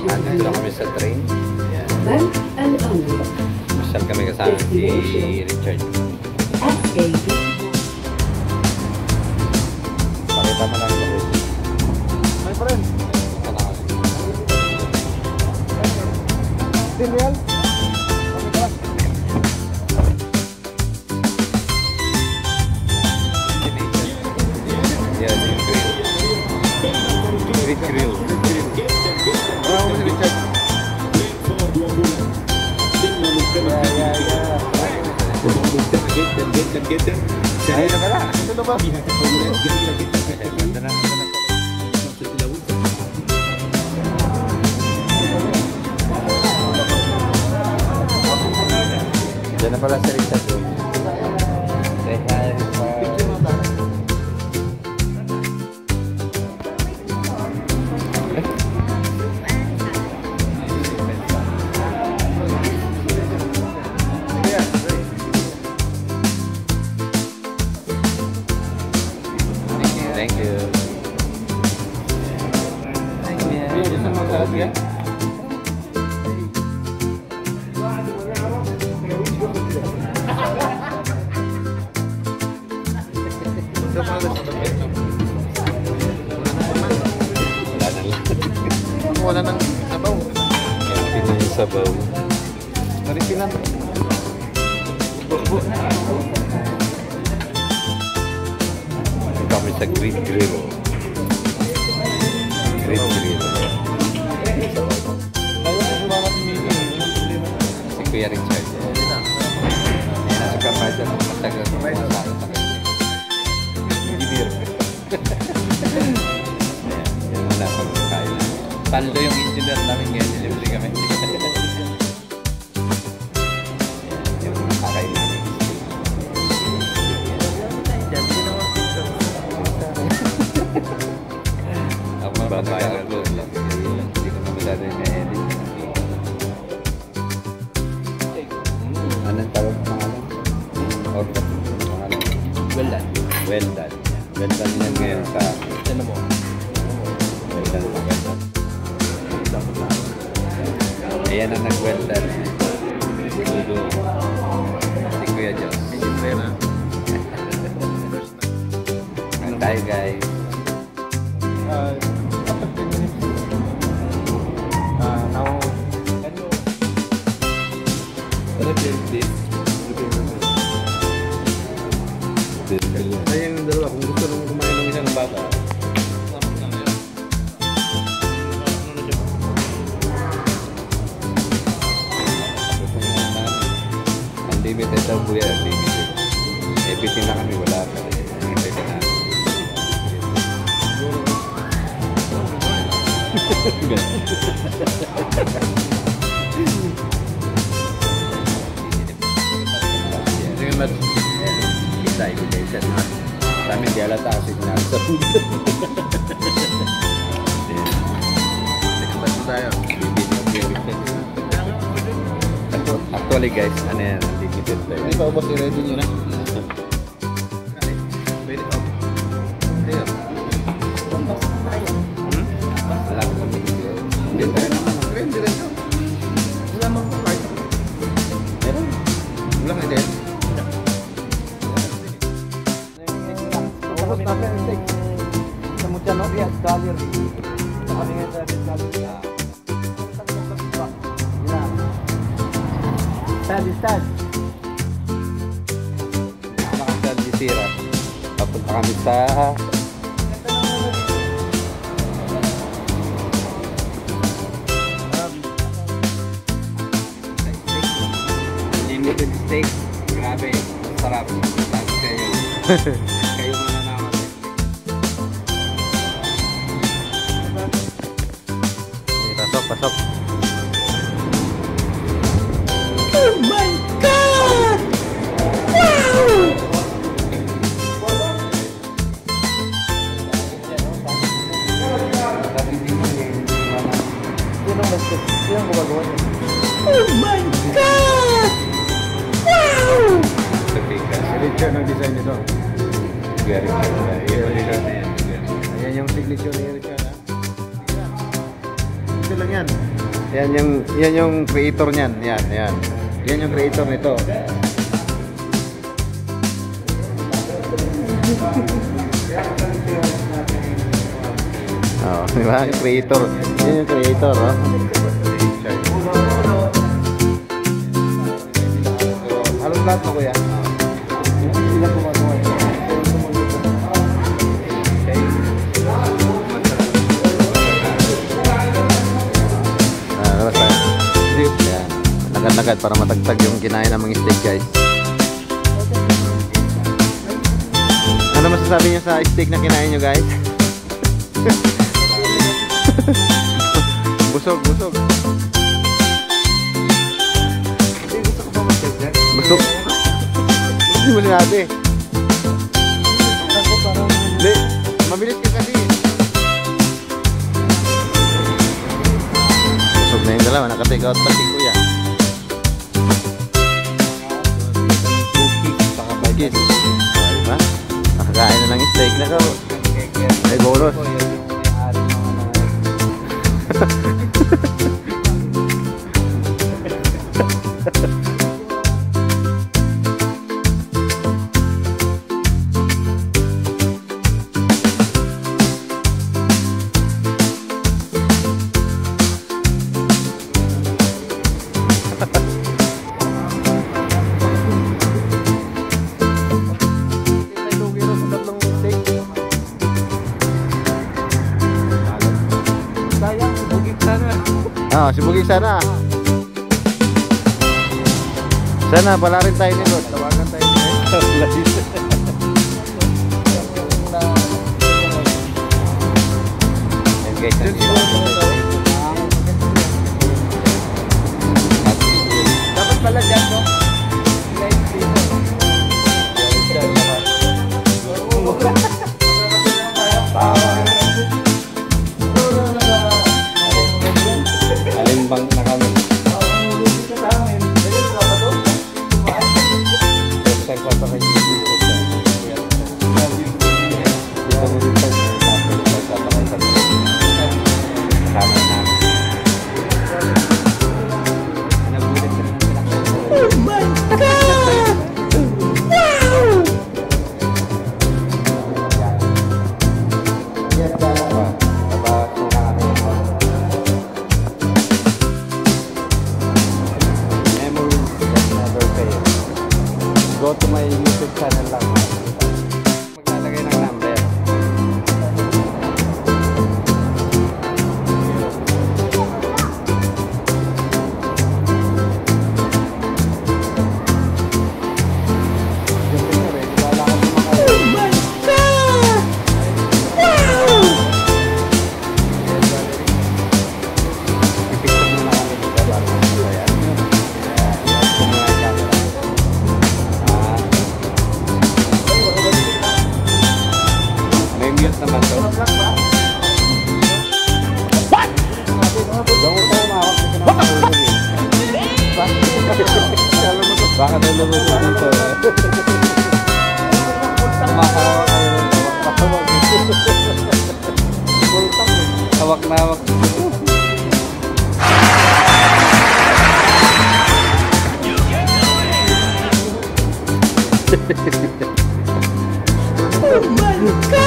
Andito lang kami sa train. Masyal kami kasama si Richard. Pakita mo lang ito. Ay pa rin. Din real? Yeah, the grill. Great grill. Wala ko si Richard. Get. Ayun na pala. Ito na ba? Ganda na. Diyan na pala si Richard. Say hi. Thank you. Ya. Wala nang sabaw. Yan din yung sabaw. Maritinan. Kami sa Great Grill. Great Grill. Tayo na sumamat ni Mimi. Si Kuya Richard. Yan ang supervisor ng matagal sa mga Engineer. yan muna sa kain na. Paldo yung engineer namin ngayon, delivery kami. Yan yung kakain namin. Ako ba nag-upload lang. Hindi ko na masyado yung na-edit. Anong tawag ng pangalan? Order. Pangalan. Well done. Well done. Well done yan ngayon sa... Ano mo? Well done. Ayan ang nag-well done. Ludo. Si Kuya Diyos. Ang tayo guys. After 10 minutes. Now. Kaya yung dalawa, kung gusto nung kumain ng isa ng bata. Unlimited daw po yan. Unlimited. Everything na kami wala pa. Unlimited na. Sige, Matt. Kita evidence na. Sa amin di alata kasi sinali sa food. Next tayo. Actually guys, ano yan, unlimited tayo. Hindi pa ubos, i-ready nyo na. Pwede pa. Wala ko kami dito. Hindi tayo naman. Diretso. Wala mo card. Meron. Wala nga din. Ubos natin ang steak. Sa Mutiano, yes, gallery. Sa kanina sa gallery. Stad. Nakasal di Sira. Papunta kami sa... Unlimited steak. Grabe. Sarap. Tapos kayo. Kayo mananaman. Pasok. Oh my God! Wow! Oh my God! Wow! Signature ng design nito. Very good. Ayan yung signature ni Richard. Ito lang yan. Yan yung creator niyan. Yan. Yan yung creator nito. Oh, di ba? Creator. Yan yung creator, oh. Halong lahat mo, kuya. Sila gumagawa. Labas tayo. Yan. Lagad-lagad para matagtag yung kinain ng mga steak, guys. Ano masasabi niyo sa steak na kinain niyo, guys? Busog. Busog. Hindi mo sinabi. Hindi. Mabilis ka kasi. Busog na yung dalawa. Naka-take out pa si kuya. Bagit. Diba? Nakakain na ng steak na ka. Ay, bonus. Si Bugig sana. Sana pala rin tayo nito. Tawagan tayo nito. Dapat pala dyan, no? Alimbang na kami. Saan ka pa kayo? Oh my God! Go to my YouTube channel lang. Maglalagay ng number. Oh my God! Wow! I-picture muna kami dito para masaya. May mute naman to. What? Doon mo tayo mahawak. Baka nalulog ko dito. Mahawak kayo rin. Hawak na hawak. Oh my God!